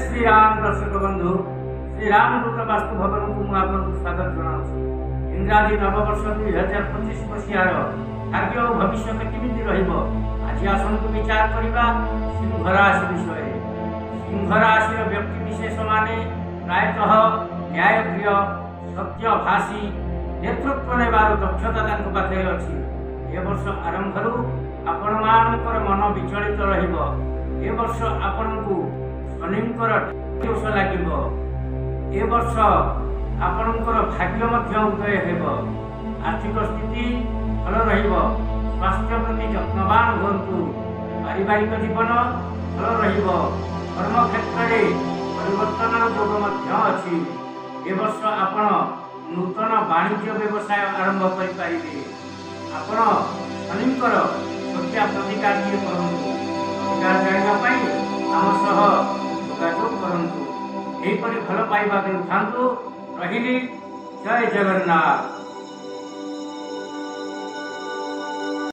श्री राम दर्शक बंधु श्री रामदूत वास्तु भवन को आपको स्वागत जनाऊँ। इंग्राजी नववर्ष 2025 मसीहार भाग्य और भविष्य केमिति रहिबो आज आसनकु विचार करबा सिंह राशि विषय। सिंह राशि व्यक्ति विशेष माने प्रायतः न्यायप्रिय सत्यभाषी नेतृत्व नेबार दक्षता तांको पाखे अछि। ए वर्ष आरंभरू आपण मानकर मन विचलित रहिबो। ए वर्ष आपनकु शनिंकर दोष लागिबो। ए वर्ष आपनकर भाग्य मध्य उदय हेबो। आर्थिक स्थिति भल रहिबो। स्वास्थ्य प्रति यत्नवान हुंतु। पारिवारिक जीवन भल रहिबो। कर्म क्षेत्र में परिवर्तन योग मध्य अछि। ए वर्ष आपण नूतन वाणिज्य व्यवसाय आरंभ करि पारिबे। आपण शनिंकर सत्या प्रतिकार्य करंतु। प्रतिकार जानिबा पई आम सह योगायोग करंतु। एहिपरि भल पाइबा देउथांतु। रहिली जय जगन्नाथ।